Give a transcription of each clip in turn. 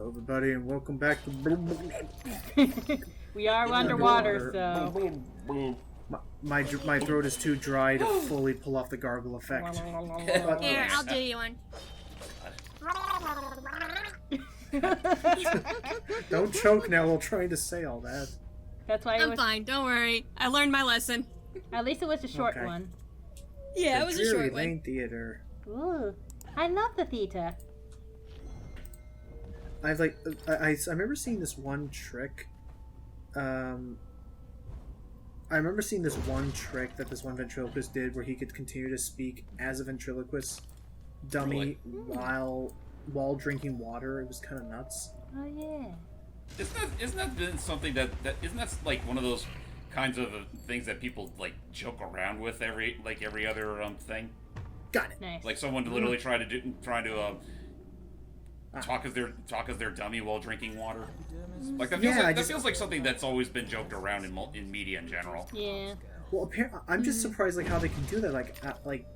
Hello, everybody, and welcome back to. We are underwater, so. My throat is too dry to fully pull off the gargle effect. Here, I'll do you one. Don't choke now while trying to say all that. That's why I'm fine, don't worry. I learned my lesson. At least it was a short one. Yeah, The it was a Drury short Lane one. Theater. Ooh, I love the theater. I remember seeing this one trick. I remember seeing this one trick that this one ventriloquist did, where he could continue to speak as a ventriloquist dummy while drinking water. It was kind of nuts. Oh yeah. Isn't that been something that isn't that like one of those kinds of things that people like joke around with every other thing? Got it. Nice. Like someone to literally try to talk as their dummy while drinking water. Like that feels like something that's always been joked around in media in general. Yeah. Well, apparently, I'm just surprised like how they can do that. Like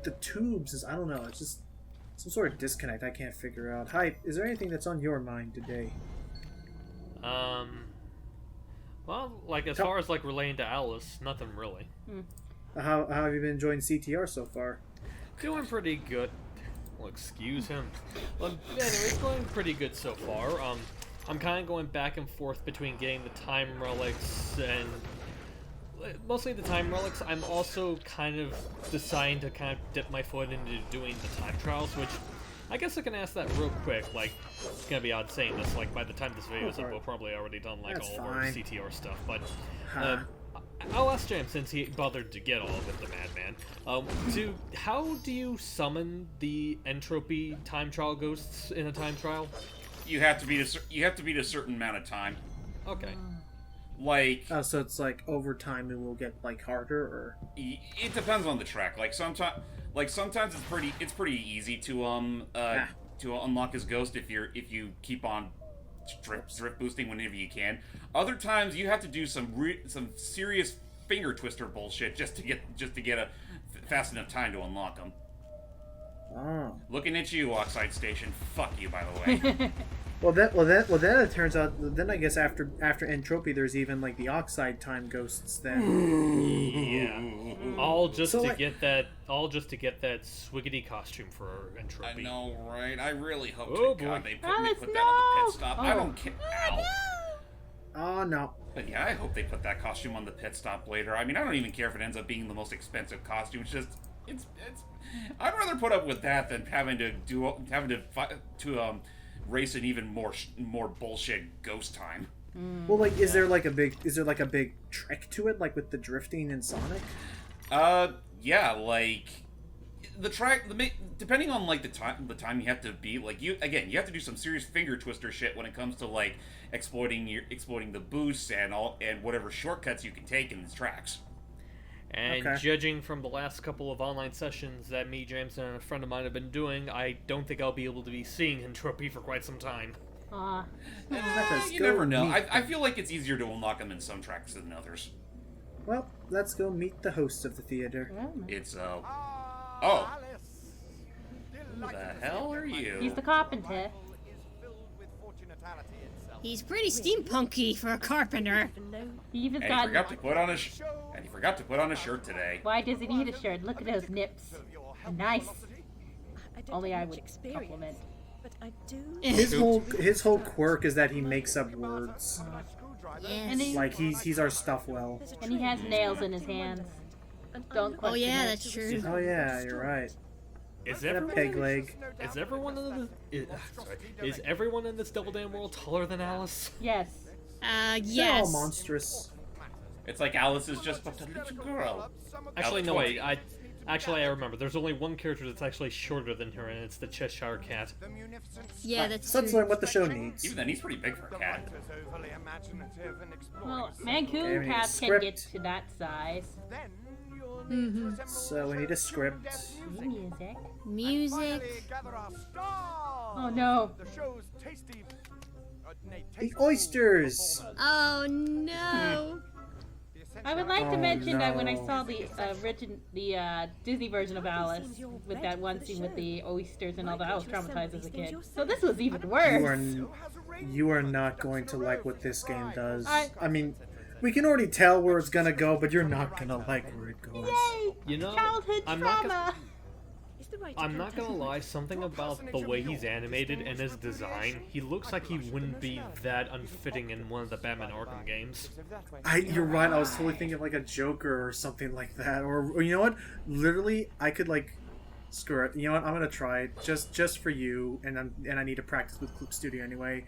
the tubes is, I don't know. It's just some sort of disconnect I can't figure out. Hi, is there anything that's on your mind today? Well, like as far as like relating to Alice, nothing really. How have you been enjoying CTR so far? Doing pretty good. Well, excuse him. Well, anyway, it's going pretty good so far. I'm kind of going back and forth between getting the time relics and mostly the time relics. I'm also kind of deciding to kind of dip my foot into doing the time trials, which I guess I can ask that real quick. Like, it's gonna be odd saying this. Like, by the time this video is up, we'll probably already done like That's all of fine. our CTR stuff. But I'll ask James since he bothered to get all of it, the madman. How do you summon the entropy time trial ghosts in a time trial? You have to beat a certain amount of time. Okay. Like, So it's like over time it will get like harder, or it depends on the track. Like sometimes it's pretty easy to unlock his ghost if you keep on drift boosting whenever you can. Other times you have to do some serious finger twister bullshit just to get a fast enough time to unlock them. oh. Looking at you, Oxide Station. Fuck you, by the way. Then it turns out. Then I guess after entropy, there's even like the oxide time ghosts. Then Yeah. All just to get that swiggity costume for entropy. I know, right? I really hope Oh, to God boy. they put that on the pit stop. I Oh. don't care. Ow. oh no. But yeah, I hope they put that costume on the pit stop later. I mean, I don't even care if it ends up being the most expensive costume. It's just, it's. I'd rather put up with that than having to race an even more bullshit ghost time. Well, like, is there like a big trick to it, like with the drifting in Sonic? Yeah, like depending on like the time you have to beat, like you have to do some serious finger twister shit when it comes to like exploiting the boosts and whatever shortcuts you can take in these tracks. And Okay. judging from the last couple of online sessions that me, James, and a friend of mine have been doing, I don't think I'll be able to be seeing entropy for quite some time. You never know. I feel like it's easier to unlock them in some tracks than others. Well, let's go meet the host of the theater. It's oh, who the hell are you? He's the carpenter. He's pretty steampunky for a carpenter. He even And he got. forgot to put on a shirt today. Why does he need a shirt? Look at those nips. Nice. Only I would compliment. But I do. His whole quirk is that he makes up words. And he, Like he's our Stuffwell. and he has nails in his hands. Don't question Oh yeah, it. that's true. Oh yeah, you're right. Is That everyone, peg leg. is everyone in this Double Damn world taller than Alice? Yes. They're all Yes. monstrous. It's like Alice is just but a little girl. Actually, Alice no, wait. 20. I remember. There's only one character that's actually shorter than her, and it's the Cheshire Cat. Yeah, that's So let's true. learn what the show needs. Even then, he's pretty big for a cat. Well, Mancoon Okay, cats can script. get to that size. So we need a script. Music. Music. Oh no. The oysters. Oh no. I would like to Oh, mention that when I no. saw the Disney version of Alice with that one scene with the oysters and all that, I was traumatized as a kid. So this was even worse. You are not going to like what this game does. I- I mean, we can already tell where it's gonna go, but you're not gonna like where it goes. Yay! You know, Childhood I'm not gonna- trauma. I'm not gonna lie, something about the way he's animated and his design, he looks like he wouldn't be that unfitting in one of the Batman Arkham games. You're right. I was totally thinking of like a Joker or something like that, or you know what? Literally, I could like screw it. You know what? I'm gonna try it just for you, and I need to practice with Clip Studio anyway.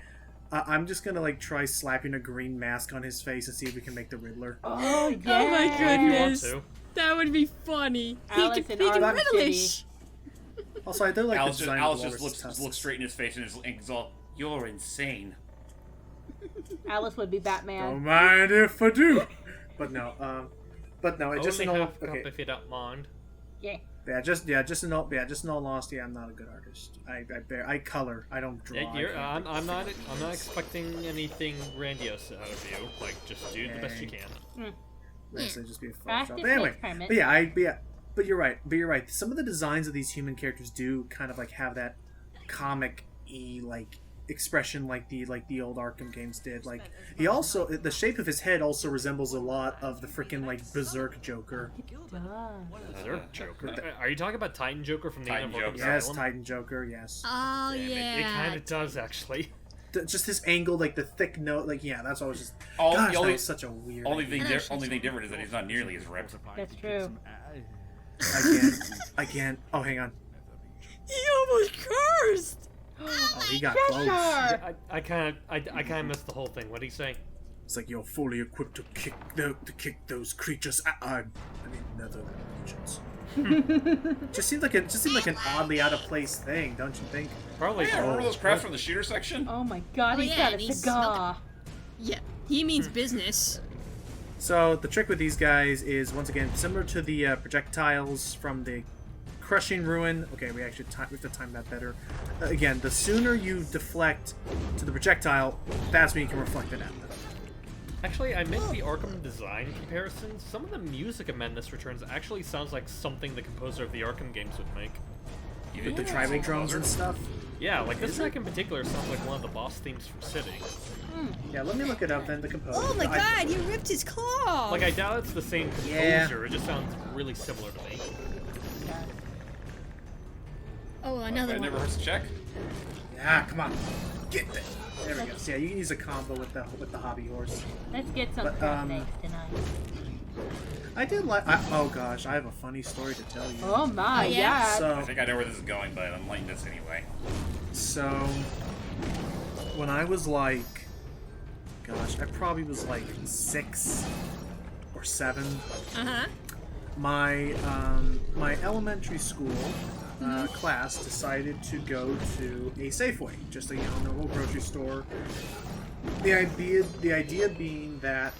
I'm just gonna like try slapping a green mask on his face and see if we can make the Riddler. Oh yeah. Oh my If you want goodness. to. That would be funny. Alice He could and be Arkham Riddlish. Also, I do like Alice the just, design Alice of just Walrus tusks. looks straight in his face and is all, "You're insane." Alice would be Don't Batman. mind if I do. But no, it just Only in all half cup okay. if you don't mind. Yeah. Just in all honesty, I'm not a good artist. I color. I don't draw. Yeah, I can't I'm not expecting anything grandiose out of you. Like, just do the best you can. Honestly, just be a Photoshop. Practice But anyway, makes permanent. but you're right. Some of the designs of these human characters do kind of like have that comic-y like expression like the old Arkham games did. Like he also the shape of his head also resembles a lot of the freaking like Berserk Joker. Duh. Berserk Joker. Are you talking about Titan Joker from the Titan end of Arkham Joker. Yes, Asylum? Titan Joker. Yes. Oh Damn yeah. It kind of does actually. Just his angle, like the thick note, like that's always just. Oh, Gosh, the only- that was such a weird. Only thing Yeah. different is that he's not nearly as ripped. That's true. Again. Oh, hang on. He almost cursed. Oh, he got close. Cheshire! I kind of missed the whole thing. What did he say? It's like you're fully equipped to kick those creatures. I mean, nether creatures. just seemed like an oddly out of place thing, don't you think? Probably. Yeah, remember those crafts from the shooter section? Oh my god, Oh, he's yeah, got and a he's cigar. Yeah, he means business. So the trick with these guys is once again similar to the projectiles from the crushing ruin. Okay, we have to time that better. Again, the sooner you deflect to the projectile, that's when you can reflect it at them. Actually, I meant the Arkham design comparison. Some of the music in Madness Returns actually sounds like something the composer of the Arkham games would make. With the tribal drums and stuff. Yeah, like this track in particular sounds like one of the boss themes from City. Yeah, let me look it up then. The composer. Oh my god, you ripped his claw! Like, I doubt it's the same composer, Yeah. it just sounds really similar to me. Oh, another It one. never hurts to check. Ah, come on, get there. There we go. So yeah, you can use a combo with the hobby horse. Let's get some But, crab eggs tonight. I did like. Oh gosh, I have a funny story to tell you. Oh my, Oh, yeah? yeah. I So think I know where this is going, but I'm liking this anyway. So, when I was like, gosh, I probably was like 6 or 7. Uh-huh. My elementary school class decided to go to a Safeway, just a normal grocery store. The idea being that.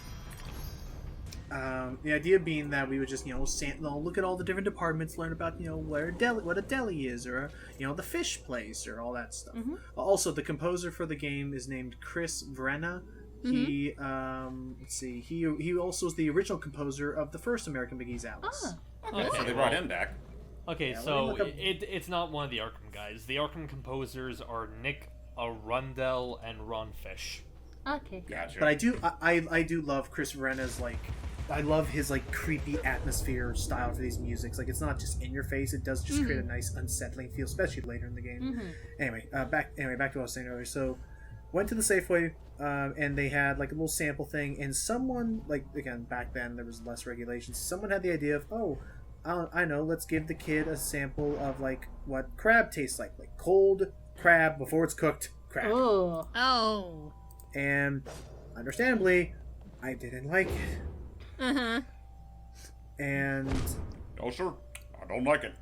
We would just look at all the different departments, learn about what a deli is, or the fish place, or all that stuff. Also, the composer for the game is named Chris Vrenna. He let's see, he also is the original composer of the first American McGee's Alice. Ah, Okay, so they brought him back. Okay, Yeah, let me so look up- it's not one of the Arkham guys. The Arkham composers are Nick Arundel and Ron Fish. okay. Gotcha. But I do love Chris Vrenna's I love his creepy atmosphere style for these musics. Like, it's not just in your face; it does just create a nice unsettling feel, especially later in the game. Anyway, back to what I was saying earlier. So, went to the Safeway, and they had a little sample thing, and someone again back then there was less regulations. Someone had the idea of I know, let's give the kid a sample of what crab tastes like cold crab before it's cooked crab. Oh. Oh. And understandably, I didn't like it. Uh-huh. And Oh, sir. I don't like it.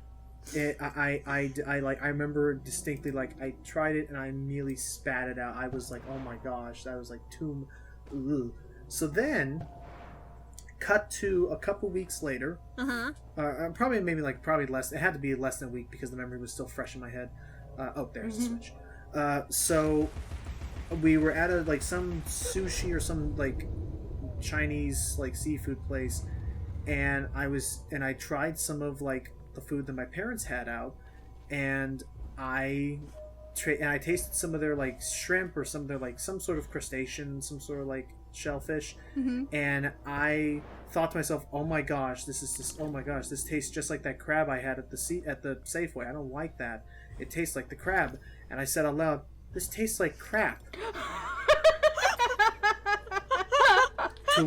I remember distinctly I tried it and I nearly spat it out. I was like, oh my gosh, that was too. Ugh. So then, cut to a couple weeks later. Uh-huh. Probably less. It had to be less than a week because the memory was still fresh in my head. There's the switch. So we were at some sushi or some Chinese like seafood place, and I tried some of like the food that my parents had out, and I tasted some of their like shrimp or some of their like some sort of crustacean, some sort of like shellfish, and I thought to myself, oh my gosh, this tastes just like that crab I had at the Safeway. I don't like that. It tastes like the crab. And I said out loud, this tastes like crap. to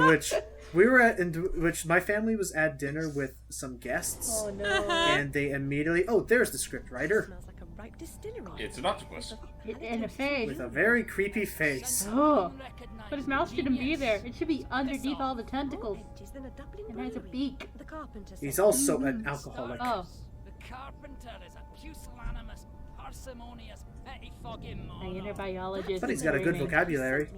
which we were at, in which my family was at dinner with some guests. Oh no. And they immediately, there's the script writer. Smells like a ripe distillery. It's an octopus. In a face. With a very creepy face. Oh. But his mouth shouldn't be there. It should be underneath all the tentacles. It has a beak. He's also an alcoholic. Oh. The carpenter is a pusillanimous, parsimonious, pettifogging My moron. inner biologist. But he's is got a good screaming. vocabulary.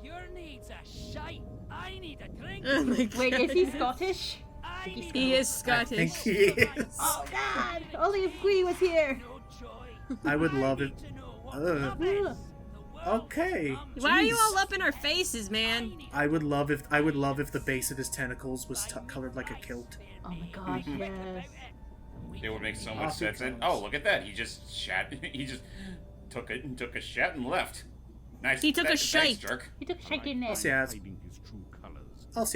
Your needs are shite. I need a drink. Oh my god. Wait, is he Scottish? I need He is I think Scottish. he is. Oh god! Only if Gwee was here. no joy. I would love it. To know what Ugh. love is. Ugh. The world Okay. comes Why are you Jeez. all up in our faces, man? I would love if the base of his tentacles was colored like a kilt. Oh my gosh, yes. It would make so Off much he sense. And comes. look at that. He just shat. He just took a shat and left. Nice. He took a thanks, shite. jerk. He took a shake in there. So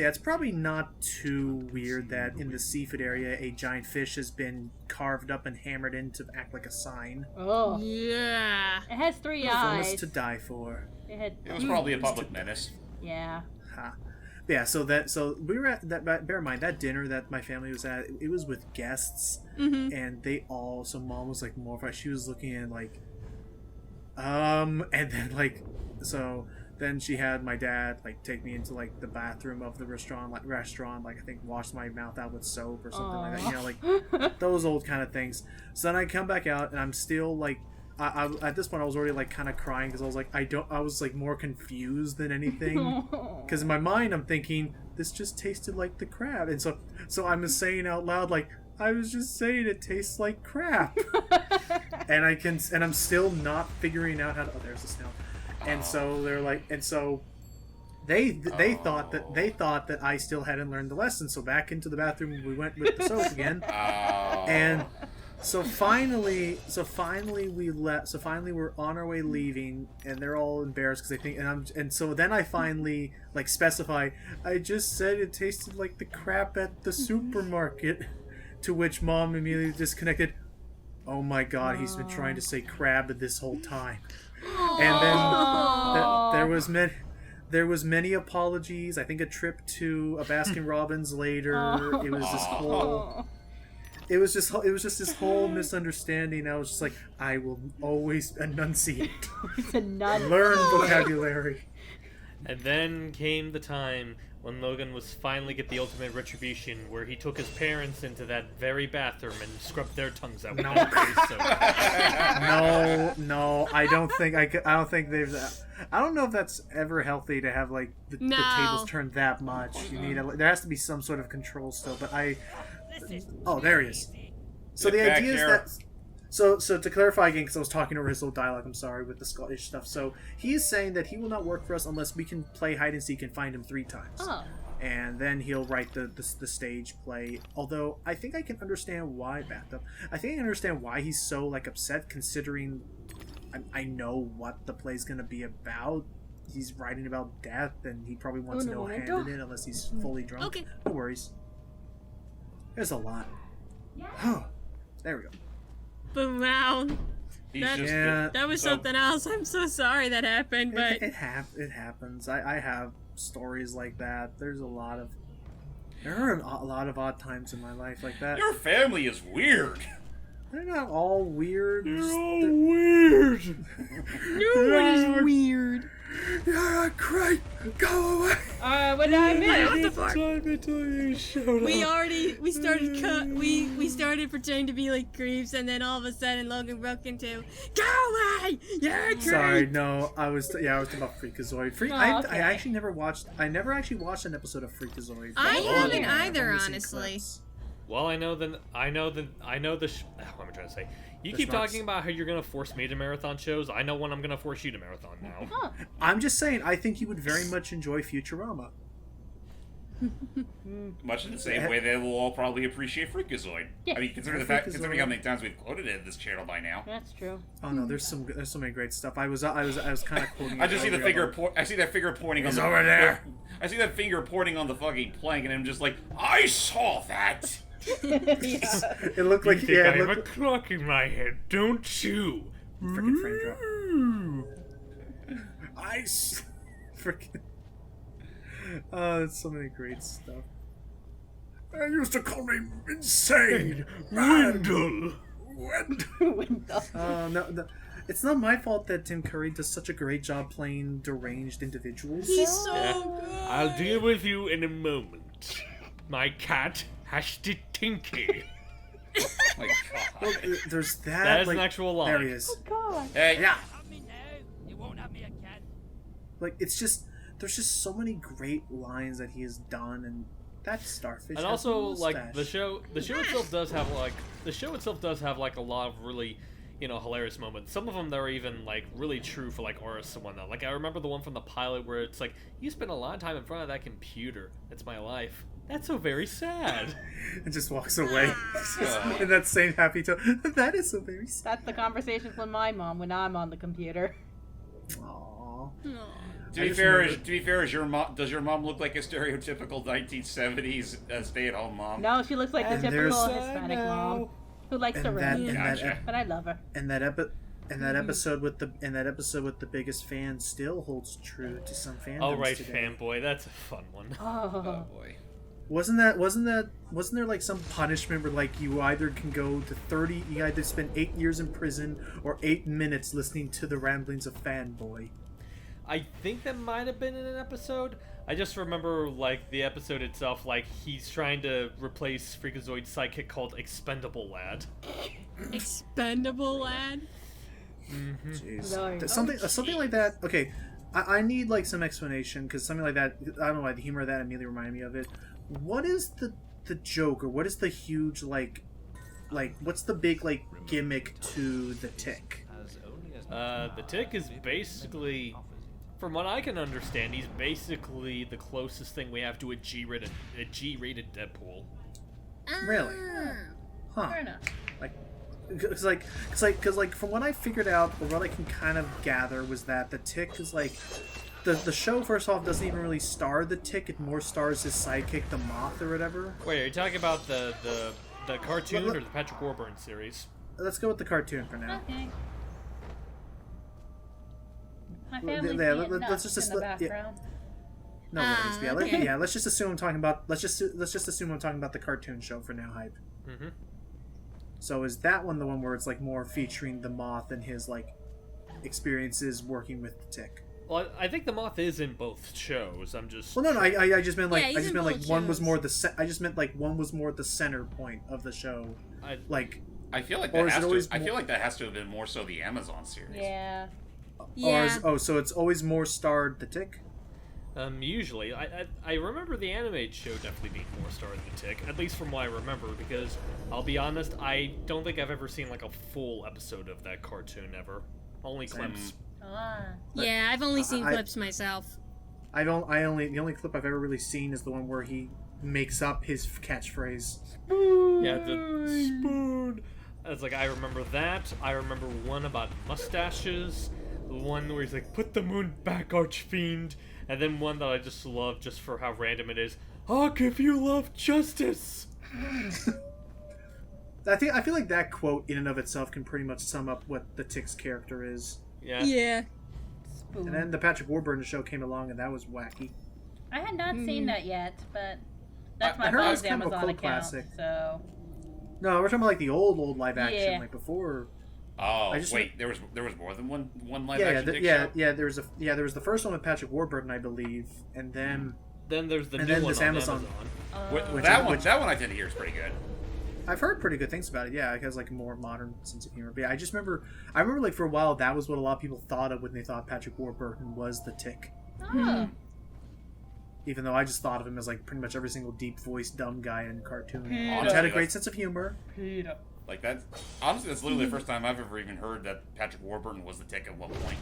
yeah, it's probably not too weird that in the seafood area a giant fish has been carved up and hammered in to act like a sign. Oh. Yeah. It has 3 Almost eyes. to die for. It had. It was probably a public menace. Yeah. Ha. Yeah, so we were at that. Bear in mind that dinner that my family was at. It was with guests, and they all. So mom was like mortified. She was looking at like, and then like, so then she had my dad like take me into like the bathroom of the restaurant, like I think wash my mouth out with soap or something like that. You know, like those old kind of things. So then I come back out and I'm still like. I at this point I was already like kind of crying because I was like I was like more confused than anything because in my mind I'm thinking this just tasted like the crab, and so I'm saying out loud like I was just saying it tastes like crap. and I'm still not figuring out how to. Oh, there's the snail. And so they're like, and so they thought that I still hadn't learned the lesson. So back into the bathroom we went with the soap again. And so finally we left. So finally we're on our way leaving, and they're all embarrassed because they think. And so then I finally like specify. I just said it tasted like the crap at the supermarket. To which mom immediately disconnected. Oh my god, he's been trying to say crab this whole time. And then there was many apologies. I think a trip to a Baskin Robbins later. It was this whole. It was just this whole misunderstanding. I was just like, I will always enunciate, It's a nut. learn vocabulary. And then came the time when Logan was finally get the ultimate retribution, where he took his parents into that very bathroom and scrubbed their tongues out. No. with face soap. No, I don't think they've. I don't know if that's ever healthy to have like the tables turned that much. You need there has to be some sort of control still. But oh, there he is. So Get the back idea is here. that. So to clarify again, because I was talking over his little dialogue, I'm sorry, with the Scottish stuff. So he is saying that he will not work for us unless we can play hide and seek and find him 3 times. Oh. And then he'll write the stage play. Although I think I can understand why I think I can understand why he's so like upset, considering I know what the play's gonna be about. He's writing about death, and he probably wants no hand in it unless he's fully drunk. Okay. No worries. There's a lot. Oh, there we go. But wow, He's That- just Yeah. that was so- something else. I'm so sorry that happened, but It happens. I have stories like that. There are a lot of odd times in my life like that. Your family is weird. They're not all weird. weird. no one is weird. You're great. Go away. What did I miss? What the fuck? Time until you showed We started pretending to be like creeps, and then all of a sudden Logan broke into, "Go away! You're a creep!" Sorry, no. I was talking about Freakazoid. Oh, I okay. never actually watched an episode of Freakazoid. I Oh, haven't yeah, I've either, only seen honestly. clips. Well, I know the. What am I trying to say? You keep talking about how you're gonna force me to marathon shows. I know when I'm gonna force you to marathon now. Huh. I'm just saying, I think you would very much enjoy Futurama. Much in the same way that we'll all probably appreciate Freakazoid. Yeah. I mean, considering how many times we've quoted it in this channel by now. That's true. Oh no, there's so many great stuff. I was kind of quoting. I just see the finger. I see that finger pointing on the over there. I see that finger pointing on the fucking plank, and I'm just like, I saw that. Yeah. It looked like I it have a looked clock in my head, don't you? freaking frame drop. Freaking. Oh, there's so many great stuff. I used to call me insane, Riddle. No, it's not my fault that Tim Curry does such a great job playing deranged individuals. He's so Yeah. good. I'll deal with you in a moment. My cat has to tinky. My God. Well, there's that. That is like, an actual line. There he is. God. Hey, Yeah. Have me now. You won't have me again. Like it's just there's just so many great lines that he has done, and that starfish. And has also, a like mustache. the show itself does have like a lot of really, hilarious moments. Some of them that are even like really true for like artists and whatnot. Like I remember the one from the pilot where it's like, you spend a lot of time in front of that computer. That's my life. That's so very sad. and just walks away Ah. in that same happy tone. That is so very sad. That's the conversations with my mom when I'm on the computer. Aww. Aw. To be just fair, remember- does your mom look like a stereotypical 1970s stay-at-home mom? No, she looks like the And typical there's- Hispanic mom who likes to read. Gotcha. But I love her. And that episode with the biggest fan still holds true to some fandoms Oh right, today. fanboy. That's a fun one. Oh. Boy. Wasn't there like some punishment where like you either can go to 30, you either spend 8 years in prison or 8 minutes listening to the ramblings of fanboy. I think that might have been in an episode. I just remember, like, the episode itself, like, he's trying to replace Freakazoid's sidekick called Expendable Lad. Expendable lad. Jeez. Lord. Something like that. Okay, I need like some explanation because something like that. I don't know why the humor of that immediately reminded me of it. What is the joke, or what is the huge like what's the big like gimmick to the Tick? The Tick is basically, from what I can understand, he's basically the closest thing we have to a G-rated Deadpool. Really? Huh? Fair enough. Because from what I figured out, or what I can kind of gather, was that the Tick is like the show. First off, doesn't even really star the Tick; it more stars his sidekick, the Moth, or whatever. Wait, are you talking about the cartoon or the Patrick Warburton series? Let's go with the cartoon for now. Okay. My Well, family's yeah, being let's nuts just in the yeah. background. No worries. Yeah, okay. let's just assume I'm talking about. Let's just assume I'm talking about the cartoon show for now. Hype. Mm-hmm. So is that one the one where it's like more featuring the Moth and his like experiences working with the Tick? Well, I think the Moth is in both shows. I'm just. Well, no, I just meant like Yeah, he's in like both one was shows. more I just meant like one was more the center point of the show. Like, I feel like Or that is has it to. always I feel more- like that has to have been more so the Amazon series. Yeah. Yeah. so it's always more starred the Tick. Usually, I remember the animated show definitely being more starred than the Tick, at least from what I remember. Because I'll be honest, I don't think I've ever seen like a full episode of that cartoon ever. Only clips. Ah. Yeah, I've only seen I- clips myself. The only clip I've ever really seen is the one where he makes up his catchphrase. Yeah, the spoon. It's like I remember that. I remember one about mustaches. The one where he's like, "Put the moon back, archfiend." And then one that I just love, just for how random it is. I'll give you love justice. I feel like that quote in and of itself can pretty much sum up what the Tick's character is. Yeah. Yeah. And then the Patrick Warburton show came along, and that was wacky. I had not seen that yet, but that's my I heard it was mom's kind of a Amazon cult account. classic. So No, we're talking about like the old live action, Yeah. like before. Oh I just- wait, there was more than one live Yeah, action Tick show. there was the first one with Patrick Warburton, I believe, and then Then there's the And new then one this on Amazon- Wh- Which- that one I tend to hear is pretty good. I've heard pretty good things about it. Yeah, it has like a more modern sense of humor. But yeah, I remember like for a while that was what a lot of people thought of when they thought Patrick Warburton was the Tick. oh. Even though I just thought of him as like pretty much every single deep-voiced dumb guy in cartoon, Peter. which had a great sense of humor. Peter. Like that. Honestly, that's literally the first time I've ever even heard that Patrick Warburton was the Tick at one point.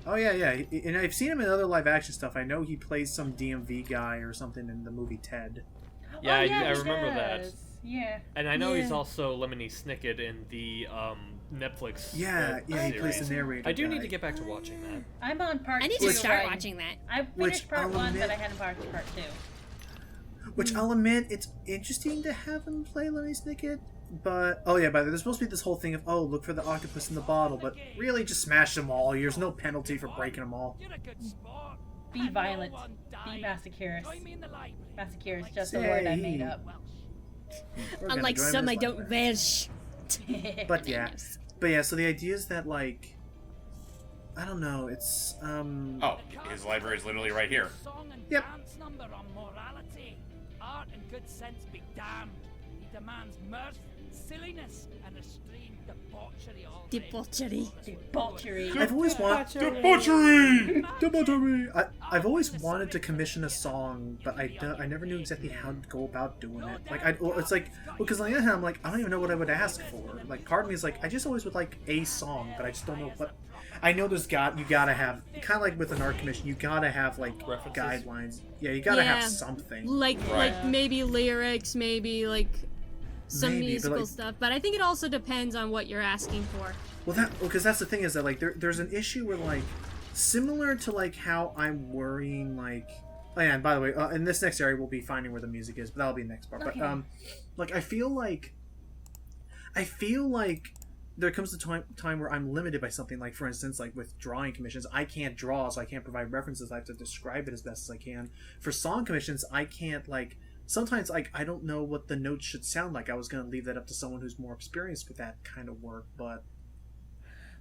Oh yeah. And I've seen him in other live-action stuff. I know he plays some DMV guy or something in the movie Ted. Yeah, Oh, I he remember does. that. Yeah. And I know he's Yeah. also Lemony Snicket in the Netflix. Yeah, he plays series. the narrator. I do guy. need to get back to watching that. I'm on part I need 2. to start right? watching that. I Which finished part I'll 1, admit- but I hadn't part 2. Which I'll admit, it's interesting to have him play Lemony Snicket, but... Oh yeah, by the way, there's supposed to be this whole thing of, oh, look for the octopus in the bottle, but really just smash them all. There's no penalty for breaking them all. You're a good sport. Be violent. No one Be died. masochist. Join me in the library. Masochist is just a Say. word I made up. We're gonna Unlike join some, this I don't library. wish. But yeah, so the idea is that, like... I don't know, it's, Oh, his library is literally right here. Song and Yep. dance number on morality. Art and good sense be damned. He demands mirth, silliness, and extreme debauchery all day. Debauchery. Debauchery. I've always wanted... Debauchery! Debauchery! I've always wanted to commission a song, but I never knew exactly how to go about doing it. Like, it's like, because like, I'm like, I don't even know what I would ask for. Like, part of me is like, I just always would like a song, but I just don't know what. I know you gotta have, kind of like with an art commission, you gotta have like References? guidelines. Yeah, you gotta have Yeah. something. Like Right. maybe lyrics, maybe like some Maybe, but, musical like- stuff. But I think it also depends on what you're asking for. Well, because that's the thing is that like there's an issue where like similar to like how I'm worrying like. Oh yeah, and by the way, in this next area we'll be finding where the music is, but that'll be the next part. Okay. But like I feel like there comes a time where I'm limited by something. Like for instance, like with drawing commissions, I can't draw, so I can't provide references. I have to describe it as best as I can. For song commissions, I can't like. Sometimes like I don't know what the notes should sound like. I was gonna leave that up to someone who's more experienced with that kind of work, but.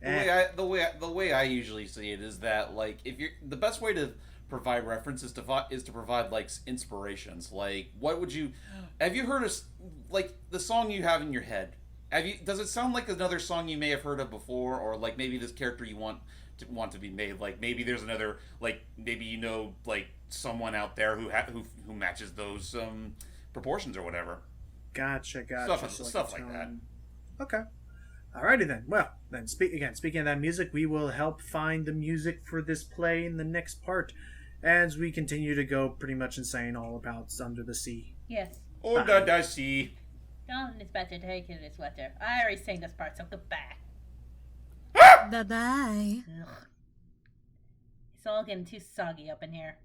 The way I usually see it is that like if you're the best way to provide references is to provide like inspirations. Like what would you have you heard of like the song you have in your head? Does it sound like another song you may have heard of before, or like maybe this character you want to be made? Like maybe there's another like maybe you know like someone out there who matches those proportions or whatever. Gotcha. Stuff like that. Okay. Alrighty then. Well, then speaking of that music, we will help find the music for this play in the next part, as we continue to go pretty much insane all about Under the Sea. Yes. Oh, da see. John is better take it this sweater. I already sang this part, so goodbye. Bye bye. Ugh. It's all getting too soggy up in here.